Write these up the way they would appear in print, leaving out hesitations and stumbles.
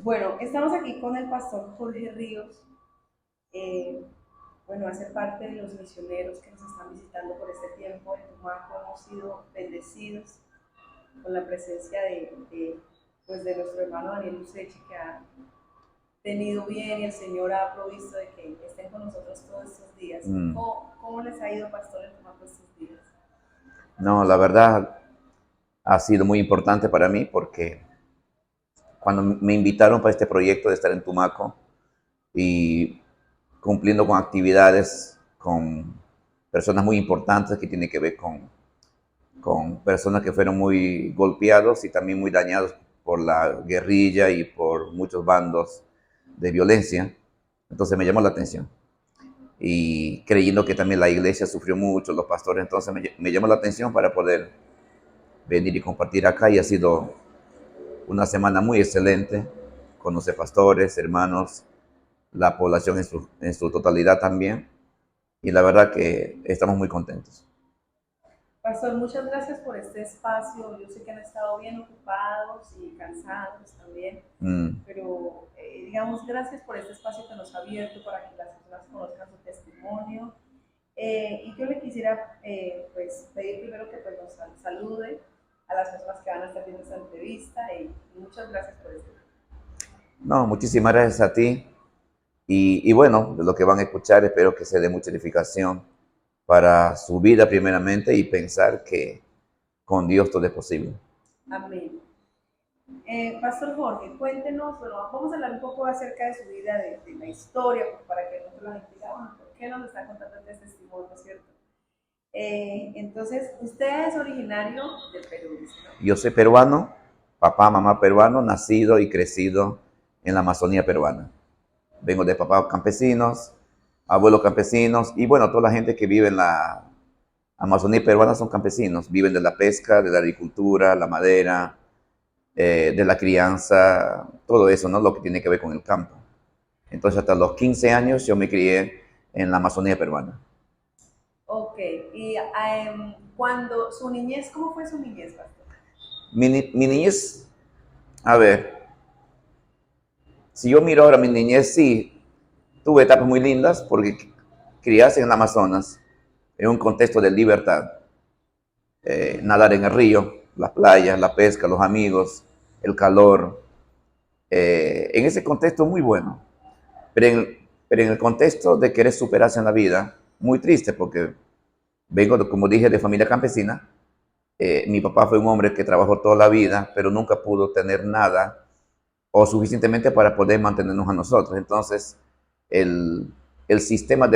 Bueno, estamos aquí con el pastor Jorge Ríos. eh, bueno, hace parte de los misioneros que nos están visitando por este tiempo en Tumaco. Hemos sido bendecidos con la presencia pues de nuestro hermano Daniel Useche, que ha tenido bien y el Señor ha provisto de que estén con nosotros todos estos días. Mm, ¿Cómo les ha ido, pastor, en Tumaco estos días? No, la verdad ha sido muy importante para mí porque cuando me invitaron para este proyecto de estar en Tumaco y cumpliendo con actividades con personas muy importantes que tienen que ver con personas que fueron muy golpeados y también muy dañados por la guerrilla y por muchos bandos de violencia, entonces me llamó la atención. Y creyendo que también la iglesia sufrió mucho, los pastores, entonces me llamó la atención para poder venir y compartir acá y ha sido una semana muy excelente. Conoce pastores, hermanos, la población en su totalidad también y la verdad que estamos muy contentos. Pastor, muchas gracias por este espacio. Yo sé que han estado bien ocupados y cansados también, Mm, pero digamos, gracias por este espacio que nos ha abierto para que las personas conozcan su testimonio. Y yo le quisiera pues, pedir primero que pues, nos salude a las personas que van a estar viendo esta entrevista y muchas gracias por esto. no, muchísimas gracias a ti y bueno, de lo que van a escuchar espero que se dé mucha edificación para su vida primeramente y pensar que con Dios todo es posible. Amén. Pastor Jorge, cuéntenos, bueno, vamos a hablar un poco acerca de su vida, de la historia, pues, para que nosotros la gente diga, bueno, ¿por qué nos está contando este testimonio, cierto? Entonces, usted es originario del Perú, ¿no? Yo soy peruano, papá, mamá peruano, nacido y crecido en la Amazonía peruana. Vengo de papás campesinos, abuelos campesinos y bueno, toda la gente que vive en la Amazonía peruana son campesinos, viven de la pesca, de la agricultura, la madera, de la crianza, todo eso, ¿no? Lo que tiene que ver con el campo. Entonces, hasta los 15 años yo me crié en la Amazonía peruana. Ok, y cuando su niñez, ¿cómo fue su niñez, pastor? Mi niñez, a ver, si yo miro ahora mi niñez, sí, tuve etapas muy lindas porque criarse en el Amazonas, en un contexto de libertad, nadar en el río, las playas, la pesca, los amigos, el calor, en ese contexto muy bueno. Pero en el contexto de querer superarse en la vida, muy triste porque vengo, como dije, de familia campesina. Mi papá fue un hombre que trabajó toda la vida, pero nunca pudo tener nada o suficientemente para poder mantenernos a nosotros. Entonces, el, el sistema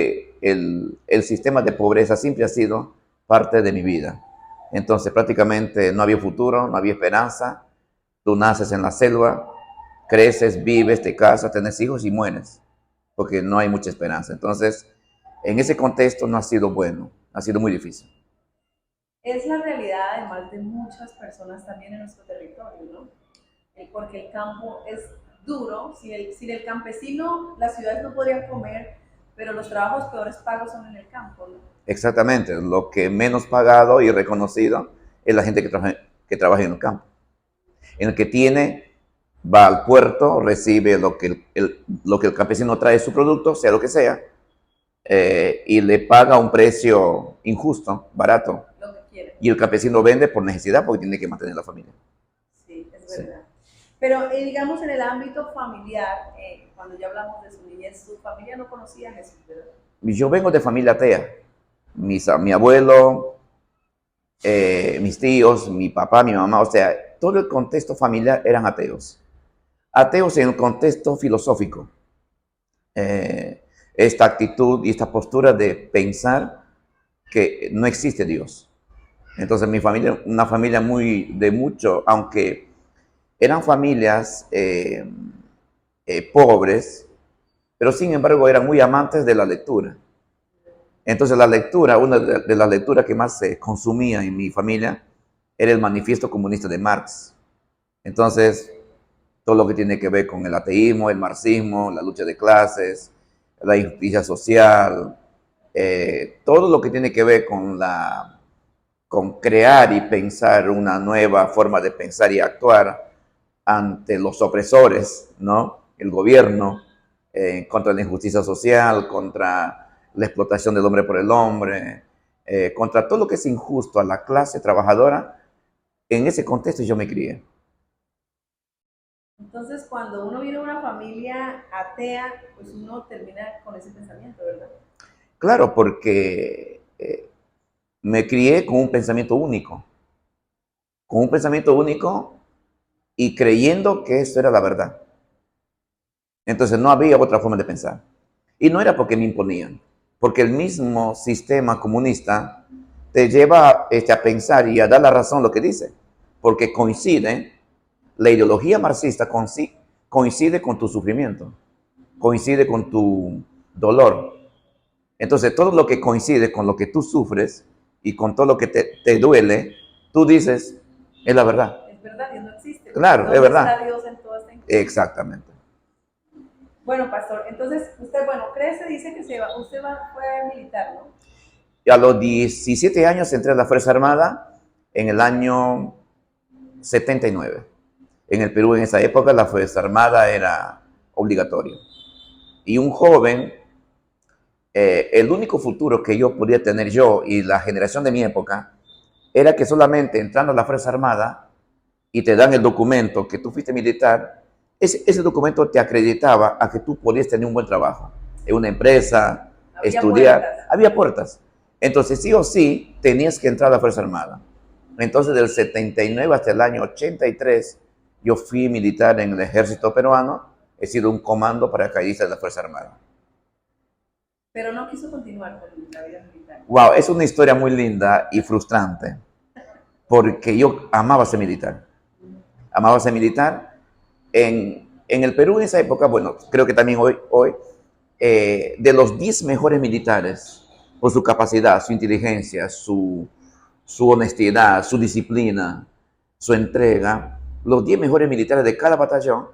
el sistema de pobreza siempre ha sido parte de mi vida. Entonces, prácticamente no había futuro, no había esperanza. Tú naces en la selva, creces, vives, te casas, tienes hijos y mueres, porque no hay mucha esperanza. Entonces, en ese contexto no ha sido bueno, ha sido muy difícil. Es la realidad además de muchas personas también en nuestro territorio, ¿no? Porque el campo es duro, sin el campesino las ciudades no podrían comer, pero los trabajos peores pagos son en el campo, ¿no? Exactamente, lo que menos pagado y reconocido es la gente que trabaja en el campo. En el que tiene, va al puerto, recibe lo que el campesino trae su producto, sea lo que sea, y le paga un precio injusto, barato. Lo que quieren. Y el campesino vende por necesidad porque tiene que mantener la familia. Sí, es Sí. verdad. Pero digamos en el ámbito familiar, cuando ya hablamos de su niñez, su familia no conocía a Jesús, ¿verdad? Yo vengo de familia atea. Mi abuelo, mis tíos, mi papá, mi mamá, o sea, todo el contexto familiar eran ateos. Ateos en el contexto filosófico. Esta actitud y esta postura de pensar que no existe Dios. Entonces mi familia, una familia muy de mucho, aunque eran familias pobres, pero sin embargo eran muy amantes de la lectura. Entonces la lectura, una de las lecturas que más se consumía en mi familia era el Manifiesto Comunista de Marx. Entonces, todo lo que tiene que ver con el ateísmo, el marxismo, la lucha de clases, la injusticia social, todo lo que tiene que ver con crear y pensar una nueva forma de pensar y actuar, ante los opresores, ¿no? El gobierno, contra la injusticia social, contra la explotación del hombre por el hombre, contra todo lo que es injusto a la clase trabajadora. En ese contexto yo me crié. Entonces, cuando uno viene de una familia atea, pues uno termina con ese pensamiento, ¿verdad? Claro, porque me crié con un pensamiento único y creyendo que eso era la verdad. Entonces no había otra forma de pensar. Y no era porque me imponían, porque el mismo sistema comunista te lleva a pensar y a dar la razón a lo que dice, porque coincide, la ideología marxista coincide con tu sufrimiento, coincide con tu dolor. Entonces todo lo que coincide con lo que tú sufres y con todo lo que te duele, tú dices, es la verdad. Es verdad, Dios no existe. Claro, es ¿Dónde verdad. está Dios en toda esta injusticia? Exactamente. Bueno, pastor, entonces usted, bueno, crece, dice que fue militar, ¿no? Y a los 17 años entré a la Fuerza Armada en el año 79. En el Perú en esa época la Fuerza Armada era obligatorio. Y un joven, el único futuro que yo podía tener yo y la generación de mi época era que solamente entrando a la Fuerza Armada y te dan el documento que tú fuiste militar, ese documento te acreditaba a que tú podías tener un buen trabajo en una empresa, estudiar. Había puertas. Entonces, sí o sí, tenías que entrar a la Fuerza Armada. Entonces, del 79 hasta el año 83, yo fui militar en el ejército peruano. He sido un comando paracaidista de la Fuerza Armada. Pero no quiso continuar con la vida militar. Wow, es una historia muy linda y frustrante, porque yo amaba ser militar. Amaba ser militar. En el Perú en esa época, bueno, creo que también hoy de los 10 mejores militares, por su capacidad, su inteligencia, su honestidad, su disciplina, su entrega, los 10 mejores militares de cada batallón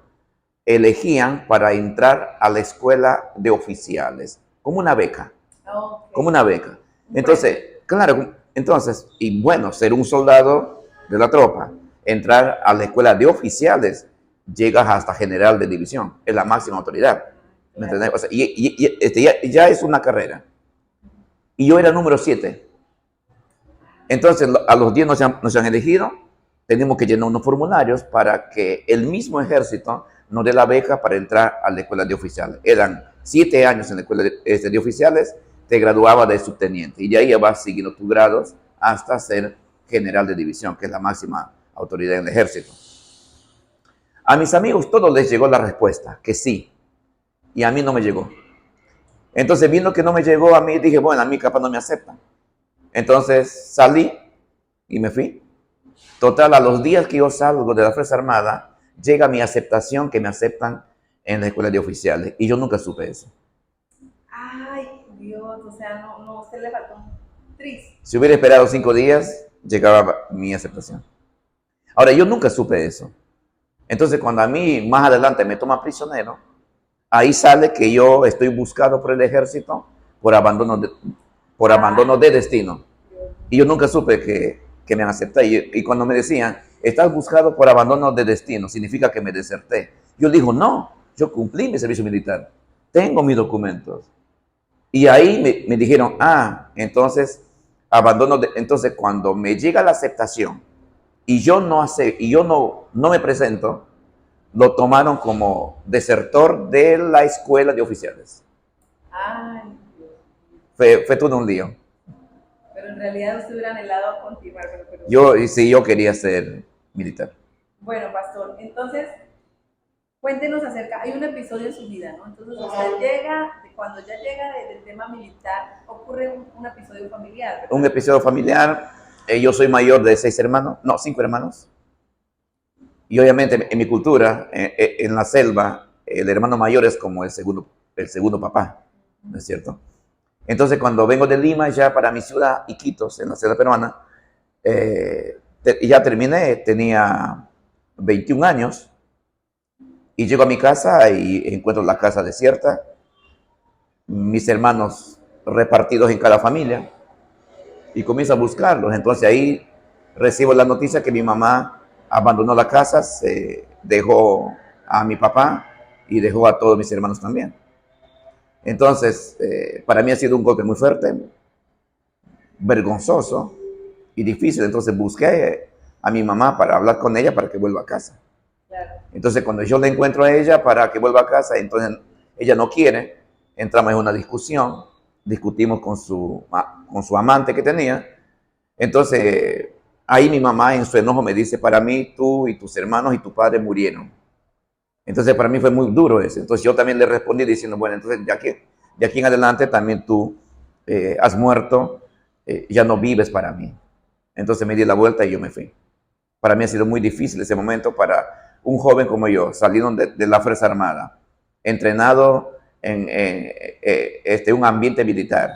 elegían para entrar a la escuela de oficiales, como una beca. Okay. Como una beca. Entonces, claro, entonces, y bueno, ser un soldado de la tropa, entrar a la escuela de oficiales, llegas hasta general de división, es la máxima autoridad. ¿Me entendés? O sea, ya es una carrera. Y yo era número 7. Entonces, a los 10 nos han elegido, tenemos que llenar unos formularios para que el mismo ejército nos dé la beca para entrar a la escuela de oficiales. Eran 7 años en la escuela de oficiales, te graduaba de subteniente y de ahí ya vas siguiendo tus grados hasta ser general de división, que es la máxima autoridad en el ejército. A mis amigos todos les llegó la respuesta, que sí, y a mí no me llegó. Entonces, viendo que no me llegó a mí, dije, bueno, a mí capaz no me aceptan. Entonces salí y me fui. Total, a los días que yo salgo de la Fuerza Armada, llega mi aceptación, que me aceptan en la escuela de oficiales. Y yo nunca supe eso. Ay, Dios, o sea, no, usted le faltó un tris. Si hubiera esperado 5 días, llegaba mi aceptación. Ahora, yo nunca supe eso. Entonces, cuando a mí más adelante me toman prisionero, ahí sale que yo estoy buscado por el ejército por abandono de destino. Y yo nunca supe que me han aceptado. Y cuando me decían, estás buscado por abandono de destino, significa que me deserté. Yo digo, no, yo cumplí mi servicio militar. Tengo mis documentos. Y ahí me dijeron, entonces, entonces cuando me llega la aceptación y yo no me presento, lo tomaron como desertor de la escuela de oficiales. Ay, fue todo un lío. Pero en realidad usted hubiera anhelado continuar. Pero yo quería ser militar. Bueno, pastor, entonces, cuéntenos acerca, hay un episodio en su vida, ¿no? Entonces, cuando ya llega del tema militar, ocurre un episodio familiar, ¿verdad? Un episodio familiar, yo soy mayor de 5 hermanos. Y obviamente en mi cultura, en la selva, el hermano mayor es como el segundo papá, ¿no es cierto? Entonces cuando vengo de Lima ya para mi ciudad, Iquitos, en la selva peruana, ya terminé, tenía 21 años, y llego a mi casa y encuentro la casa desierta, mis hermanos repartidos en cada familia, y comienzo a buscarlos. Entonces ahí recibo la noticia que mi mamá abandonó la casa, se dejó a mi papá y dejó a todos mis hermanos también. Entonces, para mí ha sido un golpe muy fuerte, vergonzoso y difícil. Entonces busqué a mi mamá para hablar con ella para que vuelva a casa. Claro. Entonces cuando yo le encuentro a ella para que vuelva a casa, entonces ella no quiere, entramos en una discusión, discutimos con su amante que tenía. Entonces ahí mi mamá en su enojo me dice, para mí tú y tus hermanos y tu padre murieron. Entonces para mí fue muy duro eso. Entonces yo también le respondí diciendo, bueno, entonces de aquí en adelante también tú has muerto, ya no vives para mí. Entonces me di la vuelta y yo me fui. Para mí ha sido muy difícil ese momento para un joven como yo, saliendo de la Fuerza Armada, entrenado en un ambiente militar.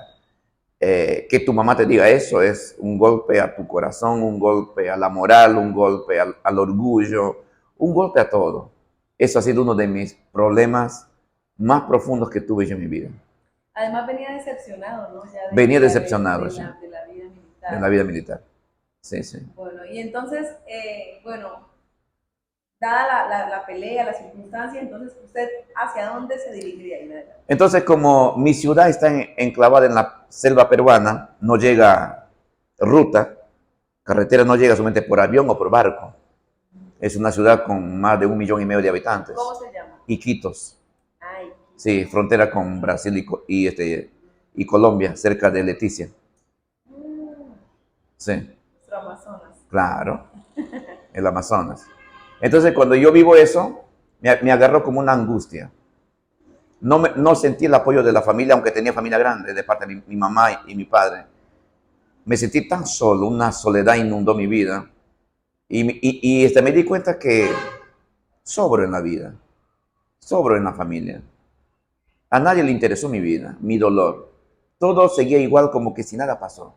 Que tu mamá te diga eso es un golpe a tu corazón, un golpe a la moral, un golpe al orgullo, un golpe a todo. Eso ha sido uno de mis problemas más profundos que tuve yo en mi vida. Además venía decepcionado, ¿no? Venía decepcionado, de la vida militar. En la vida militar. Sí, sí. Bueno, y entonces, bueno, dada la pelea, la circunstancia, entonces, ¿usted hacia dónde se dirigiría? Entonces, como mi ciudad está enclavada en la selva peruana, no llega ruta, carretera no llega solamente por avión o por barco. Es una ciudad con más de 1,5 millones de habitantes. ¿Cómo se llama? Iquitos. Ay. Sí, frontera con Brasil y Colombia, cerca de Leticia. Sí. Amazonas. Claro, el Amazonas. Entonces, cuando yo vivo eso, me agarró como una angustia. No sentí el apoyo de la familia, aunque tenía familia grande, de parte de mi mamá y mi padre. Me sentí tan solo, una soledad inundó mi vida. Y me di cuenta que sobro en la vida, sobro en la familia. A nadie le interesó mi vida, mi dolor. Todo seguía igual como que si nada pasó.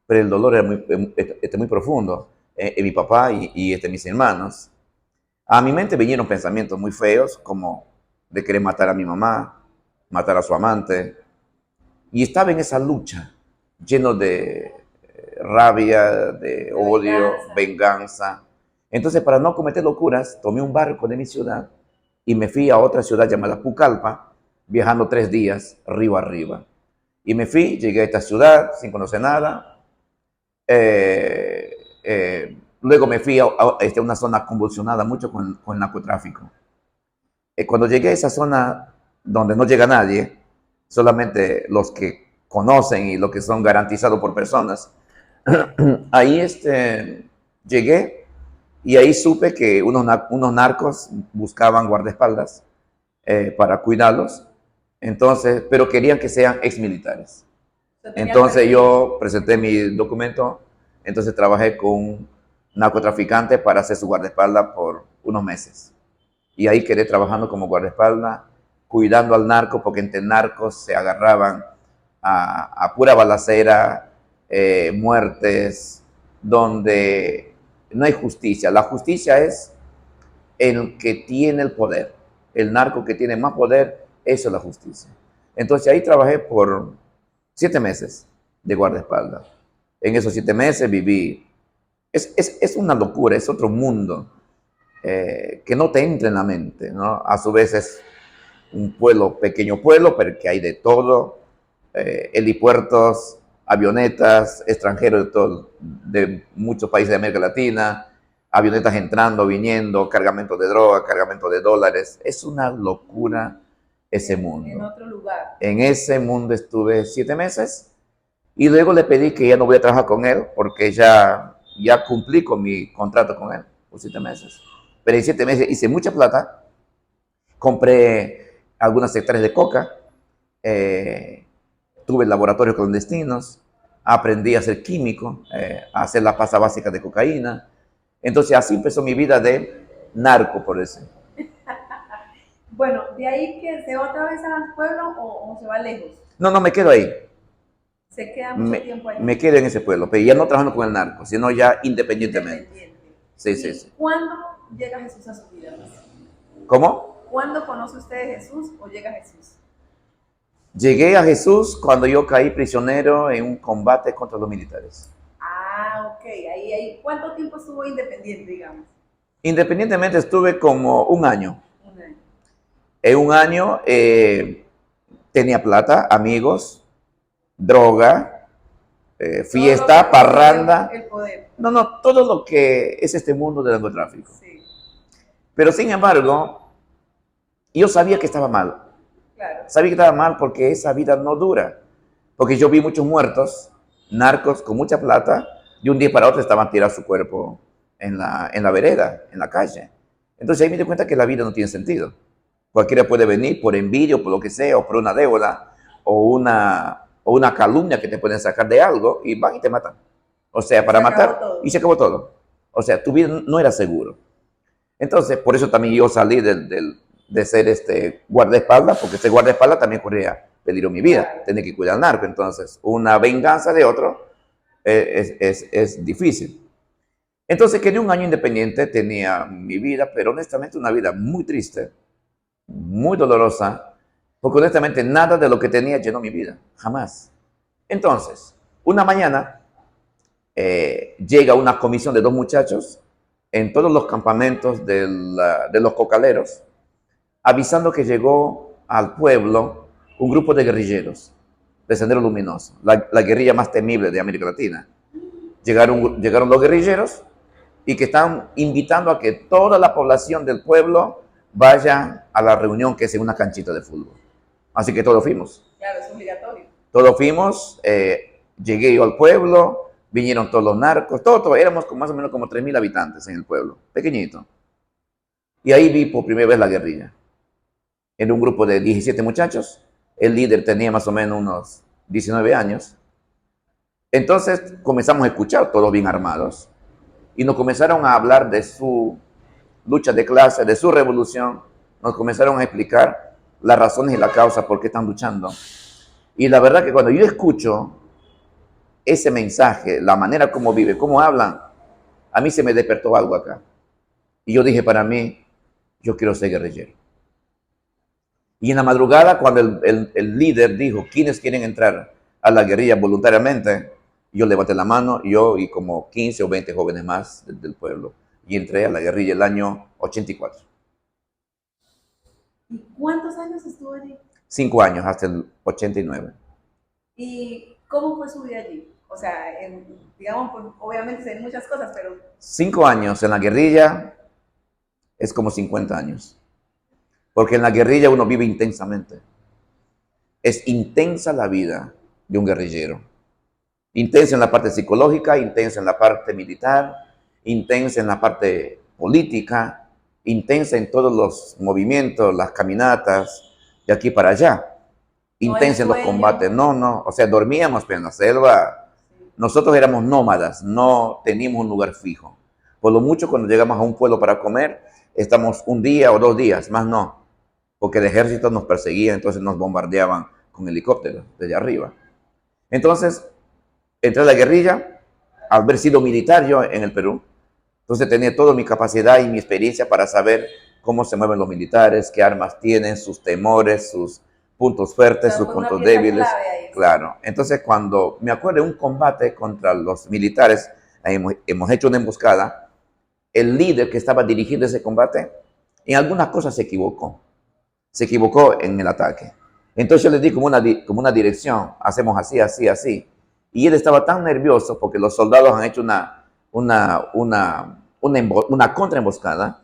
Pero el dolor era muy profundo en mi papá y mis hermanos. A mi mente vinieron pensamientos muy feos, como de querer matar a mi mamá, matar a su amante. Y estaba en esa lucha, lleno de rabia, de odio, venganza. Entonces, para no cometer locuras, tomé un barco de mi ciudad y me fui a otra ciudad llamada Pucallpa, viajando 3 días, río arriba. Y me fui, llegué a esta ciudad sin conocer nada. Luego me fui a una zona convulsionada mucho con el narcotráfico. Cuando llegué a esa zona donde no llega nadie, solamente los que conocen y los que son garantizados por personas, ahí llegué y ahí supe que unos narcos buscaban guardaespaldas para cuidarlos, entonces, pero querían que sean exmilitares. Entonces yo presenté mi documento, entonces trabajé con un narcotraficante para hacer su guardaespaldas por unos meses. Y ahí quedé trabajando como guardaespaldas, cuidando al narco, porque entre narcos se agarraban a pura balacera, muertes, donde no hay justicia. La justicia es el que tiene el poder. El narco que tiene más poder, eso es la justicia. Entonces ahí trabajé por 7 meses de guardaespaldas. En esos 7 meses viví. Es una locura, es otro mundo que no te entra en la mente, ¿no? A su vez es un pequeño pueblo, pero que hay de todo. Helipuertos, avionetas, extranjeros de muchos países de América Latina, avionetas entrando, viniendo, cargamento de droga, cargamento de dólares. Es una locura ese mundo. En otro lugar. En ese mundo estuve 7 meses y luego le pedí que ya no voy a trabajar con él porque ya cumplí con mi contrato con él por 7 meses. Pero en 7 meses hice mucha plata, compré algunas hectáreas de coca, tuve laboratorios clandestinos, aprendí a ser químico, a hacer la pasta básica de cocaína. Entonces así empezó mi vida de narco, por eso. Bueno, ¿de ahí que se va otra vez al pueblo o se va lejos? No, me quedo ahí. ¿Se queda mucho tiempo ahí? Me quedo en ese pueblo, pero ya no trabajando con el narco, sino ya independientemente. Sí. ¿Cuándo llega Jesús a su vida? ¿Cómo? ¿Cuándo conoce usted a Jesús o llega Jesús? Llegué a Jesús cuando yo caí prisionero en un combate contra los militares. Ah, ok. Ahí. ¿Cuánto tiempo estuvo independiente, digamos? Independientemente estuve como un año. Un año. En un año tenía plata, amigos, droga, fiesta, parranda. El poder. No, no, todo lo que es este mundo del narcotráfico. Sí, Pero sin embargo, yo sabía que estaba mal. claro. Sabía que estaba mal porque esa vida no dura. Porque yo vi muchos muertos, narcos con mucha plata, de un día para otro estaban tirados su cuerpo en la vereda, en la calle. Entonces ahí me di cuenta que la vida no tiene sentido. Cualquiera puede venir por envidia o por lo que sea, o por una deuda, o una calumnia que te pueden sacar de algo y van y te matan. O sea, para matar, y se acabó todo. O sea, tu vida no era seguro. Entonces, por eso también yo salí de ser guardaespaldas, porque ser guardaespaldas también corría peligro mi vida, tenía que cuidar al narco. Entonces, una venganza de otro es difícil. Entonces, quedé un año independiente, tenía mi vida, pero honestamente una vida muy triste, muy dolorosa, porque honestamente nada de lo que tenía llenó mi vida, jamás. Entonces, una mañana llega una comisión de 2 muchachos en todos los campamentos de los cocaleros, avisando que llegó al pueblo un grupo de guerrilleros de Sendero Luminoso, la guerrilla más temible de América Latina. Llegaron los guerrilleros y que están invitando a que toda la población del pueblo vaya a la reunión que es en una canchita de fútbol. Así que todos fuimos. Claro, es obligatorio. Todos fuimos, llegué yo al pueblo, vinieron todos los narcos, todo, éramos más o menos como 3.000 habitantes en el pueblo, pequeñito. Y ahí vi por primera vez la guerrilla. Era un grupo de 17 muchachos, el líder tenía más o menos unos 19 años. Entonces comenzamos a escuchar, todos bien armados, y nos comenzaron a hablar de su lucha de clase, de su revolución, nos comenzaron a explicar las razones y la causa por qué están luchando. Y la verdad que cuando yo escucho ese mensaje, la manera como vive, cómo hablan, a mí se me despertó algo acá. Y yo dije para mí, yo quiero ser guerrillero. Y en la madrugada, cuando el líder dijo, ¿quiénes quieren entrar a la guerrilla voluntariamente? Yo levanté la mano, yo y como 15 o 20 jóvenes más del pueblo. Y entré a la guerrilla el año 84. ¿Y cuántos años estuvo allí? 5 años, hasta el 89. ¿Y cómo fue su vida allí? O sea, digamos, pues, obviamente se ven muchas cosas, pero... 5 años en la guerrilla es como 50 años. Porque en la guerrilla uno vive intensamente. Es intensa la vida de un guerrillero. Intensa en la parte psicológica, intensa en la parte militar, intensa en la parte política, intensa en todos los movimientos, las caminatas, de aquí para allá. Intensa en los combates. No. O sea, dormíamos pero en la selva. Nosotros éramos nómadas, no teníamos un lugar fijo. Por lo mucho, cuando llegamos a un pueblo para comer, estamos un día o 2 días, más no. Porque el ejército nos perseguía, entonces nos bombardeaban con helicópteros desde arriba. Entonces, entré a la guerrilla, al haber sido militar yo en el Perú. Entonces tenía toda mi capacidad y mi experiencia para saber cómo se mueven los militares, qué armas tienen, sus temores, sus puntos fuertes, sus puntos débiles. Claro. Entonces, cuando me acuerdo de un combate contra los militares, hemos hecho una emboscada, el líder que estaba dirigiendo ese combate, en algunas cosas se equivocó. Se equivocó en el ataque. Entonces yo le di como una dirección, hacemos así, así, así. Y él estaba tan nervioso porque los soldados han hecho una contraemboscada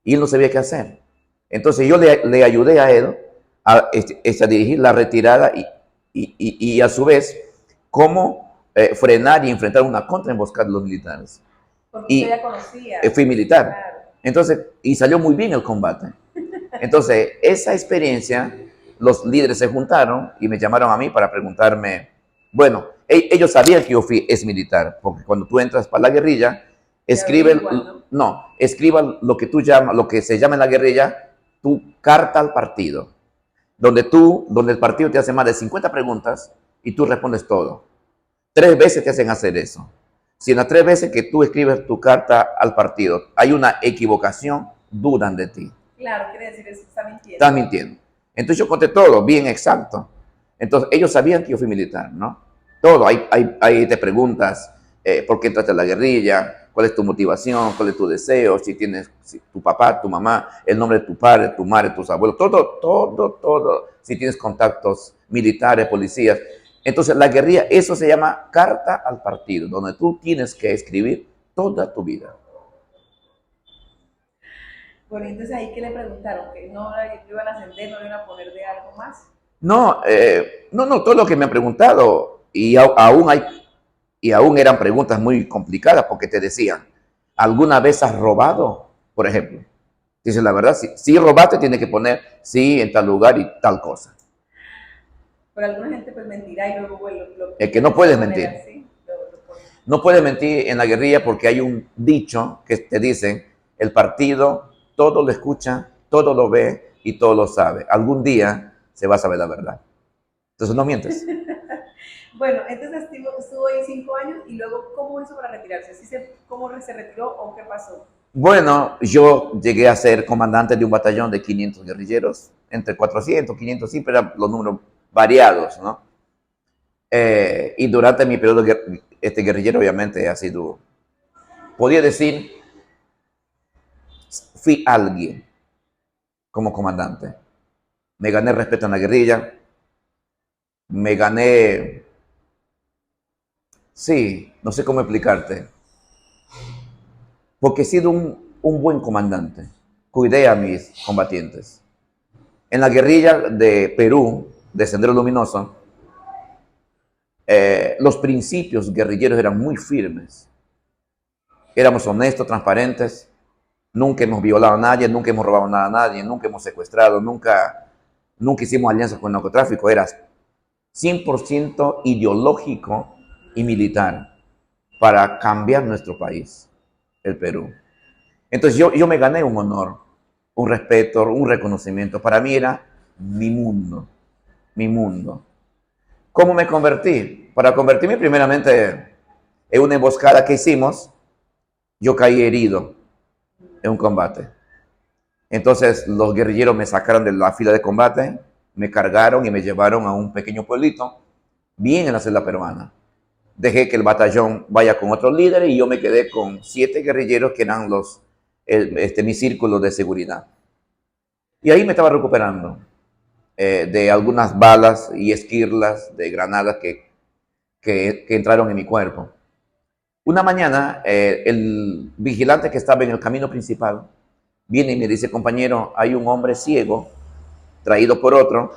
y él no sabía qué hacer. Entonces yo le ayudé a él a dirigir la retirada y a su vez cómo frenar y enfrentar una contraemboscada de los militares. Porque usted ya conocía. Fui militar. Claro. Entonces, y salió muy bien el combate. Entonces, esa experiencia, los líderes se juntaron y me llamaron a mí para preguntarme, bueno, ellos sabían que yo fui exmilitar, porque cuando tú entras para la guerrilla, escribe lo que lo que se llama en la guerrilla, tu carta al partido, donde el partido te hace más de 50 preguntas y tú respondes todo. 3 veces te hacen hacer eso. Si en las 3 veces que tú escribes tu carta al partido hay una equivocación, dudan de ti. Claro, quiere decir eso, está mintiendo. Estás mintiendo. Entonces yo conté todo, bien exacto. Entonces ellos sabían que yo fui militar, ¿no? Todo, ahí te preguntas, ¿por qué entraste a la guerrilla? cuál es tu motivación, cuál es tu deseo, si tu papá, tu mamá, el nombre de tu padre, tu madre, tus abuelos, todo. Si tienes contactos militares, policías. Entonces, la guerrilla, eso se llama carta al partido, donde tú tienes que escribir toda tu vida. Bueno, entonces ahí que le preguntaron, que no le iban a ascender, no le iban a poner de algo más. No, todo lo que me han preguntado, y aún eran preguntas muy complicadas, porque te decían, ¿alguna vez has robado? Por ejemplo, dice la verdad, si robaste, tiene que poner sí en tal lugar y tal cosa. Pero alguna gente pues mentirá y luego bueno, Es que no puedes mentir. Así, No puedes mentir en la guerrilla porque hay un dicho que te dicen, el partido todo lo escucha, todo lo ve y todo lo sabe. Algún día se va a saber la verdad. Entonces no mientes. Bueno, entonces estuvo ahí 5 años y luego, ¿cómo hizo para retirarse? ¿Cómo se retiró o qué pasó? Bueno, yo llegué a ser comandante de un batallón de 500 guerrilleros, entre 400, 500, siempre eran los números variados, ¿no? Y durante mi periodo guerrillero, obviamente, ha sido, podía decir, fui alguien como comandante. Me gané respeto en la guerrilla, me gané, sí, no sé cómo explicarte, porque he sido un buen comandante, cuidé a mis combatientes. En la guerrilla de Perú, de Sendero Luminoso, los principios guerrilleros eran muy firmes. Éramos honestos, transparentes, nunca hemos violado a nadie, nunca hemos robado nada a nadie, nunca hemos secuestrado, nunca hicimos alianzas con el narcotráfico. Era 100% ideológico y militar para cambiar nuestro país, el Perú. Entonces yo me gané un honor, un respeto, un reconocimiento. Para mí era mi mundo, mi mundo. ¿Cómo me convertí? Para convertirme primeramente en una emboscada que hicimos, yo caí herido en un combate. Entonces los guerrilleros me sacaron de la fila de combate, me cargaron y me llevaron a un pequeño pueblito, bien en la selva peruana. Dejé que el batallón vaya con otros líderes y yo me quedé con 7 guerrilleros que eran mi círculo de seguridad. Y ahí me estaba recuperando de algunas balas y esquirlas de granadas que entraron en mi cuerpo. Una mañana, el vigilante que estaba en el camino principal viene y me dice, compañero, hay un hombre ciego traído por otro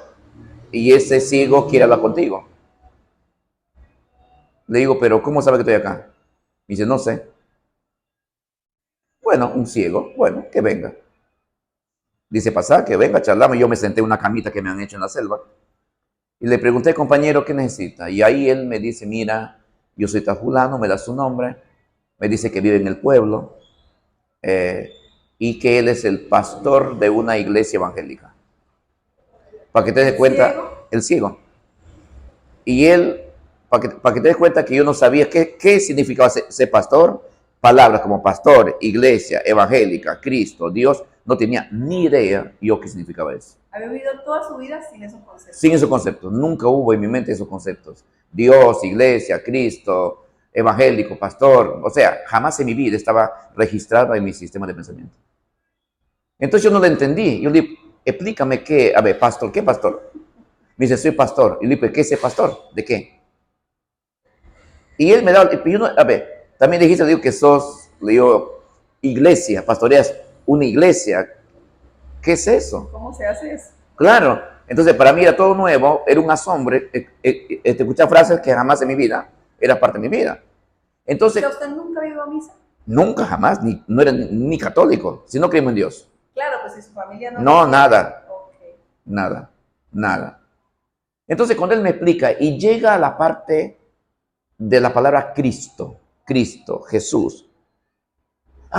y ese ciego quiere hablar contigo. Le digo, pero ¿cómo sabe que estoy acá? Me dice, no sé. Bueno, un ciego, bueno, que venga. Dice, pasa, que venga, charlamos. Yo me senté en una camita que me han hecho en la selva. Y le pregunté, compañero, ¿qué necesita? Y ahí él me dice, mira, yo soy tajulano, me da su nombre. Me dice que vive en el pueblo y que él es el pastor de una iglesia evangélica. Para que te des cuenta, el ciego. Y él, para que te des cuenta que yo no sabía qué significaba ser pastor, palabras como pastor, iglesia, evangélica, Cristo, Dios, no tenía ni idea yo qué significaba eso. Había vivido toda su vida sin esos conceptos. Sin esos conceptos, nunca hubo en mi mente esos conceptos. Dios, iglesia, Cristo, evangélico, pastor, o sea, jamás en mi vida estaba registrado en mi sistema de pensamiento. Entonces yo no lo entendí. Yo le dije, explícame qué, a ver, pastor, ¿qué pastor? Me dice, soy pastor. Y le dije, ¿qué es pastor? ¿De qué? Y él me da, a ver, también dijiste, digo, que sos, le digo, iglesia, pastoreas una iglesia. ¿Qué es eso? ¿Cómo se hace eso? Claro. Entonces, para mí era todo nuevo, era un asombro, escuchar frases que jamás en mi vida era parte de mi vida. Entonces, ¿Pero usted nunca ha ido a misa? Nunca, jamás, no era ni católico, si no creemos en Dios. Claro, pues si su familia no... No, nada, okay. nada. Entonces, cuando él me explica y llega a la parte de la palabra Cristo, Jesús.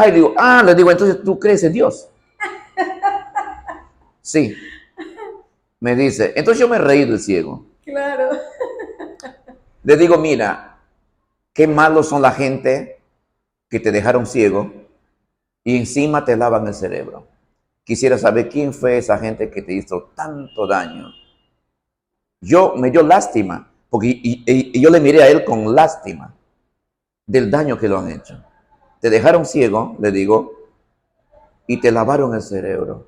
Le digo, entonces tú crees en Dios. Sí. Me dice, entonces yo me reí del ciego. Claro. Le digo, mira, qué malos son la gente que te dejaron ciego y encima te lavan el cerebro. Quisiera saber quién fue esa gente que te hizo tanto daño. Me dio lástima, porque y yo le miré a él con lástima del daño que lo han hecho. te dejaron ciego, le digo, y te lavaron el cerebro.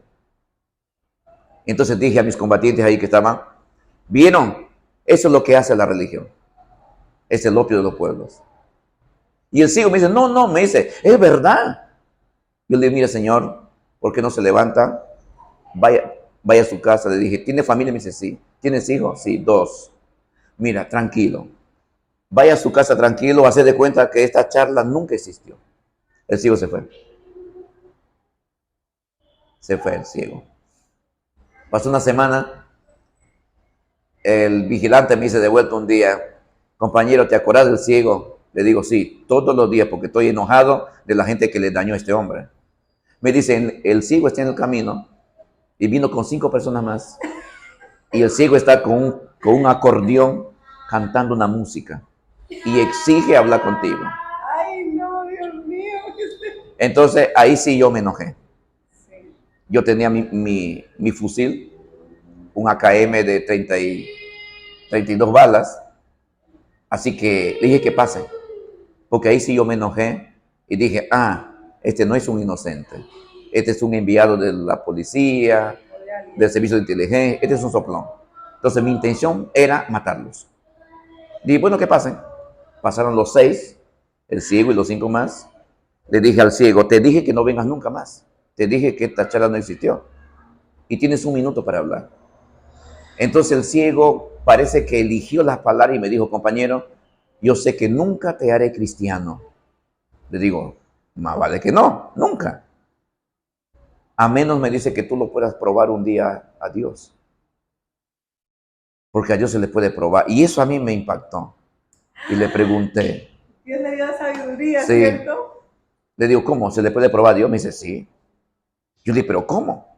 Entonces dije a mis combatientes ahí que estaban, ¿vieron? Eso es lo que hace la religión. Es el opio de los pueblos. Y el ciego me dice, no, me dice, es verdad. Yo le dije, mire señor, ¿por qué no se levanta? Vaya a su casa. Le dije, ¿tiene familia? Me dice, sí. ¿Tienes hijos? Sí, 2. Mira, tranquilo. Vaya a su casa tranquilo, hace de cuenta que esta charla nunca existió. El ciego se fue. Se fue el ciego. Pasó una semana, el vigilante me dice de vuelta un día, compañero, ¿te acuerdas del ciego? Le digo, sí, todos los días, porque estoy enojado de la gente que le dañó a este hombre. Me dicen, el ciego está en el camino y vino con 5 personas más. Y el ciego está con un acordeón cantando una música y exige hablar contigo. Ay, no, Dios mío. Entonces ahí sí yo me enojé. Sí. Yo tenía mi fusil, un AKM de 32 balas. Así que dije que pase. Porque ahí sí yo me enojé y dije, este no es un inocente. Este es un enviado de la policía, del servicio de inteligencia. Este es un soplón. Entonces mi intención era matarlos. Dije, bueno, que pasen. Pasaron los 6, el ciego y los 5 más. Le dije al ciego, te dije que no vengas nunca más. Te dije que esta charla no existió. Y tienes 1 minuto para hablar. Entonces el ciego parece que eligió las palabras y me dijo, compañero, yo sé que nunca te haré cristiano. Le digo, más vale que no, nunca. A menos me dice que tú lo puedas probar un día a Dios. Porque a Dios se le puede probar. Y eso a mí me impactó. Y le pregunté. Dios le dio sabiduría, Sí. ¿cierto? Le digo, ¿cómo? ¿Se le puede probar a Dios? Me dice, sí. Yo le digo, ¿pero cómo?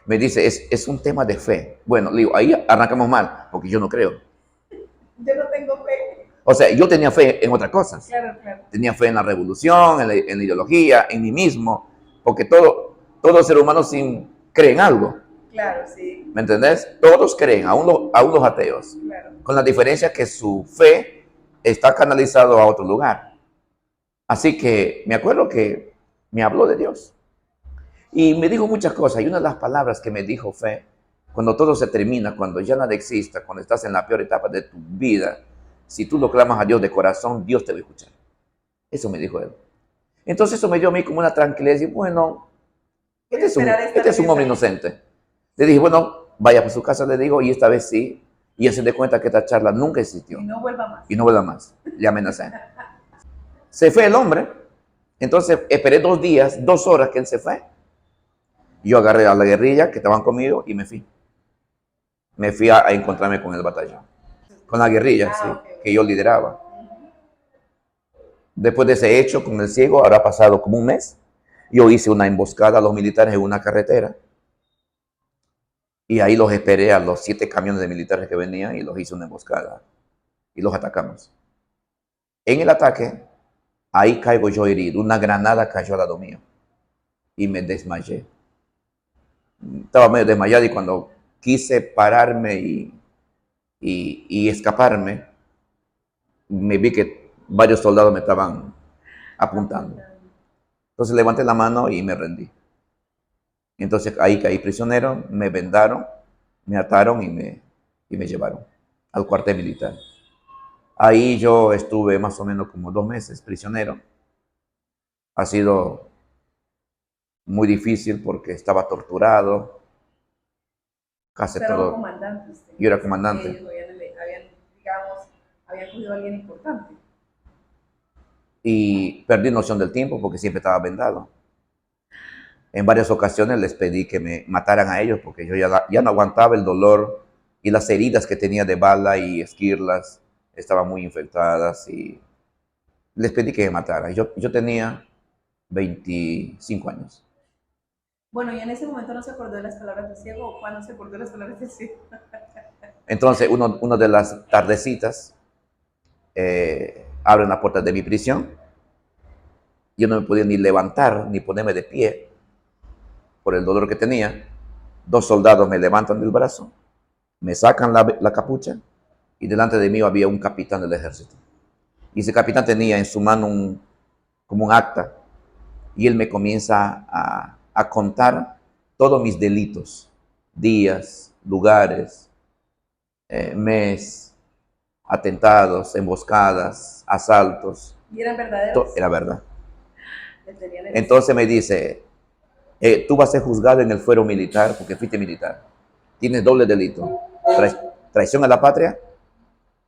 Me dice, es un tema de fe. Bueno, le digo, ahí arrancamos mal, porque yo no creo. Yo no tengo fe. O sea, yo tenía fe en otras cosas. Claro, claro. Tenía fe en la revolución, en la ideología, en mí mismo, porque todo ser humano cree en algo. Claro, sí. ¿Me entendés? Todos creen, aún los ateos. Claro. Con la diferencia que su fe está canalizado a otro lugar. Así que me acuerdo que me habló de Dios. Y me dijo muchas cosas. Y una de las palabras que me dijo fue, cuando todo se termina, cuando ya nada exista, cuando estás en la peor etapa de tu vida, si tú lo clamas a Dios de corazón, Dios te va a escuchar. Eso me dijo él. Entonces eso me dio a mí como una tranquilidad. Y bueno, este es un hombre inocente. Le dije, bueno, vaya por su casa, le digo, y esta vez sí. Y él se dio cuenta que esta charla nunca existió. Y no vuelva más. Y no vuelva más. Le amenacé. Se fue el hombre. Entonces esperé 2 días, 2 horas que él se fue. Yo agarré a la guerrilla que estaban conmigo y me fui. Me fui a encontrarme con el batallón. Con la guerrilla, sí, que yo lideraba. Después de ese hecho con el ciego, habrá pasado como 1 mes. Yo hice una emboscada a los militares en una carretera. Y ahí los esperé a los 7 camiones de militares que venían y los hice una emboscada. Y los atacamos. En el ataque, ahí caigo yo herido. Una granada cayó al lado mío. Y me desmayé. Estaba medio desmayado y cuando quise pararme y escaparme, me vi que varios soldados me estaban apuntando. Entonces levanté la mano y me rendí. Entonces ahí caí prisionero, me vendaron, me ataron y me llevaron al cuartel militar. Ahí yo estuve más o menos como 2 meses prisionero. Ha sido muy difícil porque estaba torturado. Casi todo. Comandante usted. Yo era comandante. Ellos habían cogido a alguien importante. Y perdí noción del tiempo porque siempre estaba vendado. En varias ocasiones les pedí que me mataran a ellos porque yo ya no aguantaba el dolor y las heridas que tenía de bala y esquirlas estaban muy infectadas y les pedí que me mataran. Yo tenía 25 años. Bueno, y en ese momento no se acordó de las palabras del ciego, o cuándo se acordó de las palabras del ciego. Entonces, una de las tardecitas, abren la puerta de mi prisión. Yo no me podía ni levantar ni ponerme de pie por el dolor que tenía. 2 soldados me levantan del brazo, me sacan la capucha y delante de mí había un capitán del ejército. Y ese capitán tenía en su mano como un acta, y él me comienza a contar todos mis delitos, días, lugares, mes, atentados, emboscadas, asaltos. ¿Y eran verdaderos? Era verdad. Le tenían el- Entonces me dice, tú vas a ser juzgado en el fuero militar porque fuiste militar. Tienes doble delito, traición a la patria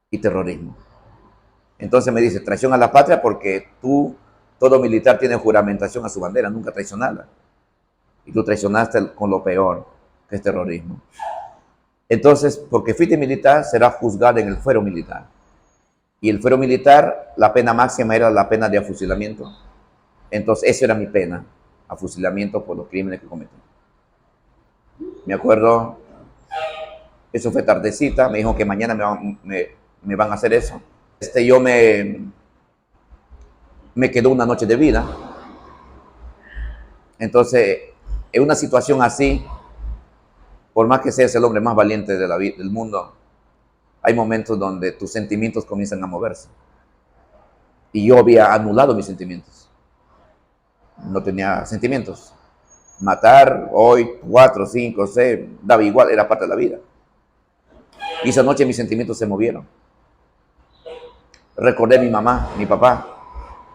y terrorismo. Entonces me dice, traición a la patria porque todo militar tiene juramentación a su bandera, nunca traicionarla. Y tú traicionaste con lo peor, que es terrorismo. Entonces, porque fuiste militar, serás juzgado en el fuero militar. Y el fuero militar, la pena máxima era la pena de afusilamiento. Entonces, esa era mi pena, afusilamiento por los crímenes que cometí. Me acuerdo, eso fue tardecita, me dijo que mañana me van a hacer eso. Yo me quedó una noche de vida. Entonces, en una situación así, por más que seas el hombre más valiente de del mundo, hay momentos donde tus sentimientos comienzan a moverse. Y yo había anulado mis sentimientos. No tenía sentimientos. Matar hoy, 4, 5, 6, daba igual, era parte de la vida. Y esa noche mis sentimientos se movieron. Recordé a mi mamá, mi papá,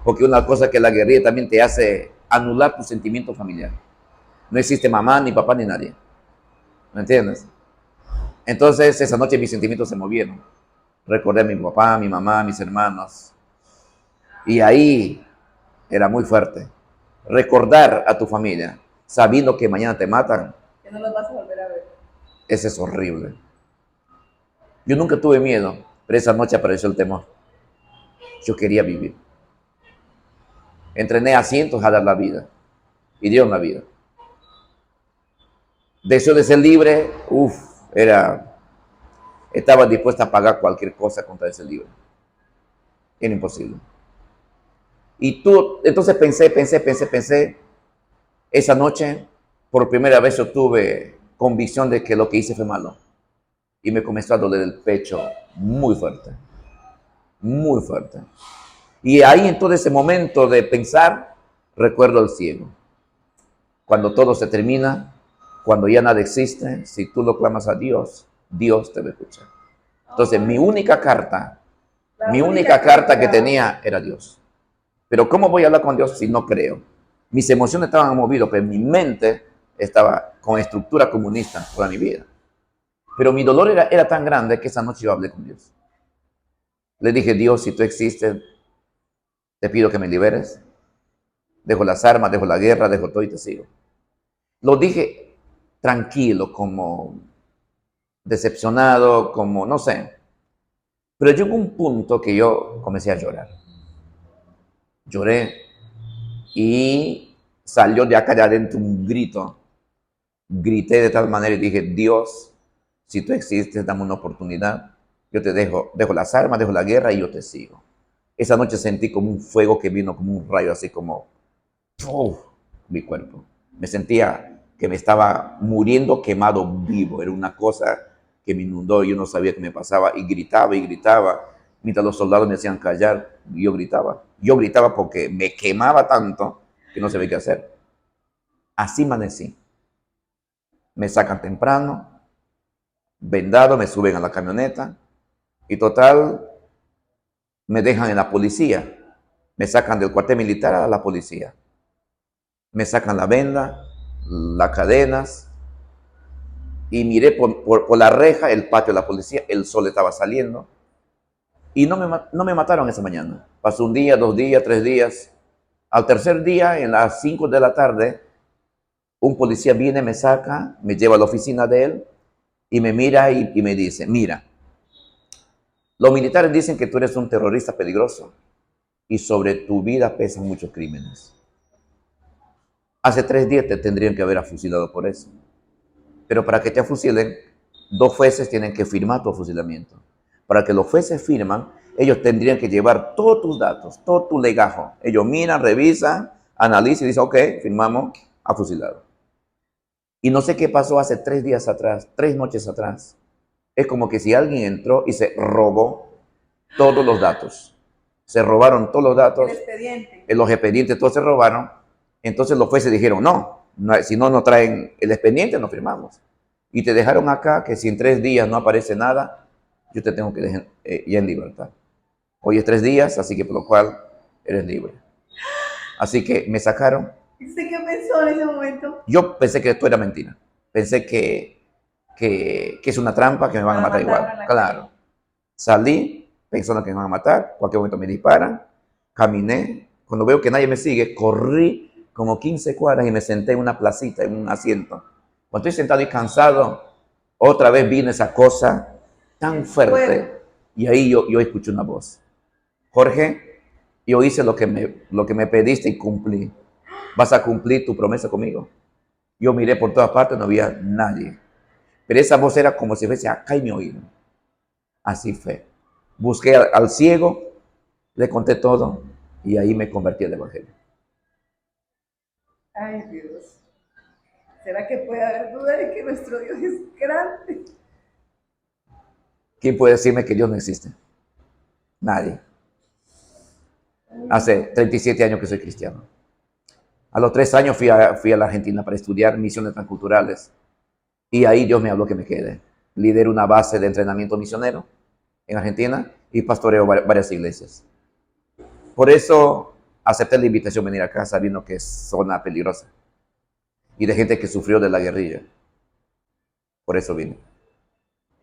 porque una cosa que la guerrilla también te hace anular tu sentimiento familiar. No existe mamá, ni papá, ni nadie. ¿Me entiendes? Entonces, esa noche mis sentimientos se movieron. Recordé a mi papá, mi mamá, mis hermanos. Y ahí era muy fuerte. Recordar a tu familia, sabiendo que mañana te matan. Que no los vas a volver a ver. Ese es horrible. Yo nunca tuve miedo, pero esa noche apareció el temor. Yo quería vivir. Entrené a cientos a dar la vida. Y dieron la vida. Deseo de ser libre, estaba dispuesta a pagar cualquier cosa contra ese libre. Era imposible. Y entonces pensé. Esa noche, por primera vez yo tuve convicción de que lo que hice fue malo. Y me comenzó a doler el pecho muy fuerte. Muy fuerte. Y ahí en todo ese momento de pensar, recuerdo al ciego. Cuando todo se termina, cuando ya nada existe, si tú lo clamas a Dios, Dios te va a escuchar. Entonces mi única carta que tenía era Dios. Pero ¿cómo voy a hablar con Dios si no creo? Mis emociones estaban movidas, pero mi mente estaba con estructura comunista toda mi vida. Pero mi dolor era tan grande que esa noche yo hablé con Dios. Le dije, Dios, si tú existes, te pido que me liberes. Dejo las armas, dejo la guerra, dejo todo y te sigo. Lo dije tranquilo, como decepcionado, como no sé. Pero llegó un punto que yo comencé a llorar. Lloré y salió de acá de adentro un grito. Grité de tal manera y dije, Dios, si tú existes, dame una oportunidad. Yo te dejo las armas, dejo la guerra y yo te sigo. Esa noche sentí como un fuego que vino como un rayo, así como mi cuerpo. Me sentía que me estaba muriendo quemado vivo. Era una cosa que me inundó y yo no sabía qué me pasaba. Y gritaba. Mientras los soldados me hacían callar, yo gritaba. Yo gritaba porque me quemaba tanto que no sabía qué hacer. Así amanecí. Me sacan temprano, vendado, me suben a la camioneta y total, me dejan en la policía. Me sacan del cuartel militar a la policía. Me sacan la venda, las cadenas y miré por la reja el patio de la policía. El sol estaba saliendo y no me mataron esa mañana. Pasó un día, 2 días, 3 días. Al tercer día, en las 5 de la tarde, un policía viene, me saca, me lleva a la oficina de él y me mira y me dice, mira, los militares dicen que tú eres un terrorista peligroso y sobre tu vida pesan muchos crímenes. Hace 3 días te tendrían que haber afusilado por eso. Pero para que te afusilen, 2 jueces tienen que firmar tu afusilamiento. Para que los jueces firman, ellos tendrían que llevar todos tus datos, todo tu legajo. Ellos miran, revisan, analizan y dicen, ok, firmamos, afusilado. Y no sé qué pasó hace 3 días atrás, 3 noches atrás. Es como que si alguien entró y se robó todos los datos. se robaron todos los datos, El expediente. los expedientes todos se robaron. Entonces los jueces dijeron, no, si no nos traen el expediente, no firmamos. Y te dejaron acá que si en 3 días no aparece nada, yo te tengo que dejar ya en libertad. Hoy es 3 días, así que por lo cual eres libre. Así que me sacaron. ¿Usted qué pensó en ese momento? Yo pensé que esto era mentira. Pensé que es una trampa, que me van a matar igual. Claro. Salí pensando que me van a matar, cualquier momento me disparan, caminé. Cuando veo que nadie me sigue, corrí como 15 cuadras y me senté en una placita, en un asiento. Cuando estoy sentado y cansado, otra vez vino esa cosa tan fuerte. Y ahí yo escuché una voz. Jorge, yo hice lo que me pediste y cumplí. ¿Vas a cumplir tu promesa conmigo? Yo miré por todas partes, no había nadie. Pero esa voz era como si fuese acá en mi oído. Así fue. Busqué al ciego, le conté todo y ahí me convertí al evangelio. Ay, Dios. ¿Será que puede haber duda de que nuestro Dios es grande? ¿Quién puede decirme que Dios no existe? Nadie. Hace 37 años que soy cristiano. A los 3 años fui a la Argentina para estudiar misiones transculturales. Y ahí Dios me habló que me quede. Lidero una base de entrenamiento misionero en Argentina y pastoreo varias iglesias. Por eso acepté la invitación de venir acá sabiendo que es zona peligrosa y de gente que sufrió de la guerrilla. Por eso vine.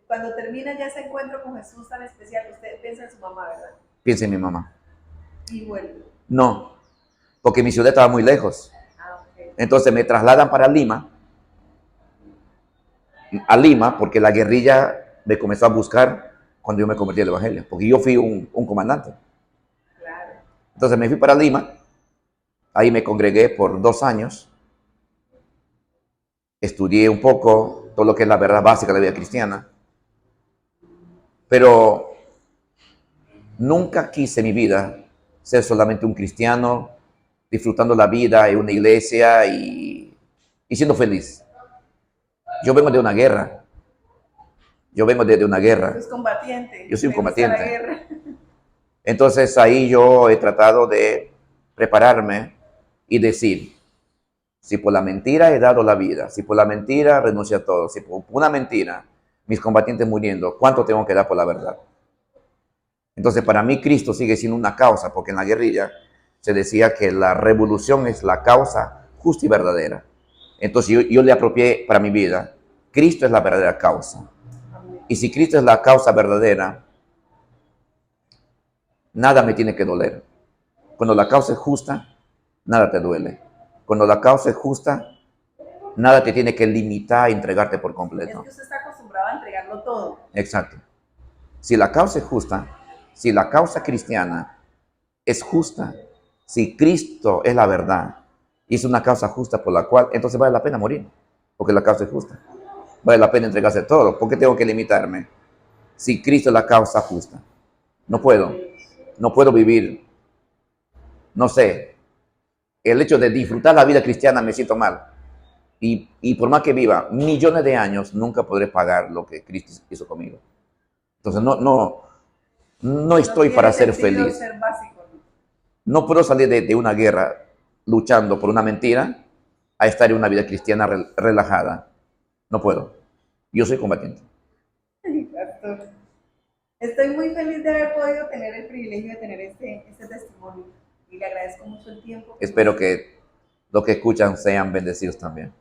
Cuando termina ya ese encuentro con Jesús tan especial, usted piensa en su mamá, ¿verdad? Piensa en mi mamá. Y vuelve. No, porque mi ciudad estaba muy lejos. Okay. Entonces me trasladan para Lima, porque la guerrilla me comenzó a buscar cuando yo me convertí al evangelio, porque yo fui un comandante. Claro. Entonces me fui para Lima, ahí me congregué por 2 años, estudié un poco todo lo que es la verdad básica de la vida cristiana, pero nunca quise en mi vida ser solamente un cristiano, disfrutando la vida en una iglesia y siendo feliz. Yo vengo de una guerra. Yo vengo de una guerra. ¿Es combatiente? Yo soy un ¿Le gusta la combatiente. guerra? Entonces ahí yo he tratado de prepararme y decir, si por la mentira he dado la vida, si por la mentira renuncio a todo, si por una mentira mis combatientes muriendo, ¿cuánto tengo que dar por la verdad? Entonces para mí Cristo sigue siendo una causa, porque en la guerrilla se decía que la revolución es la causa justa y verdadera. Entonces yo le apropié para mi vida, Cristo es la verdadera causa. Y si Cristo es la causa verdadera, nada me tiene que doler. Cuando la causa es justa, nada te duele. Cuando la causa es justa, nada te tiene que limitar a entregarte por completo. Es que usted está acostumbrado a entregarlo todo. Exacto. Si la causa es justa, si la causa cristiana es justa, si Cristo es la verdad y es una causa justa por la cual, entonces vale la pena morir, porque la causa es justa. Vale la pena entregarse todo. ¿Por qué tengo que limitarme? Si Cristo es la causa justa. No puedo vivir, no sé, el hecho de disfrutar la vida cristiana me siento mal. Y por más que viva millones de años, nunca podré pagar lo que Cristo hizo conmigo. Entonces no estoy para ser feliz. Ser básico, ¿no? No puedo salir de una guerra luchando por una mentira a estar en una vida cristiana relajada. No puedo. Yo soy combatiente. Pastor, estoy muy feliz de haber podido tener el privilegio de tener este testimonio y le agradezco mucho el tiempo. Espero que los que escuchan sean bendecidos también.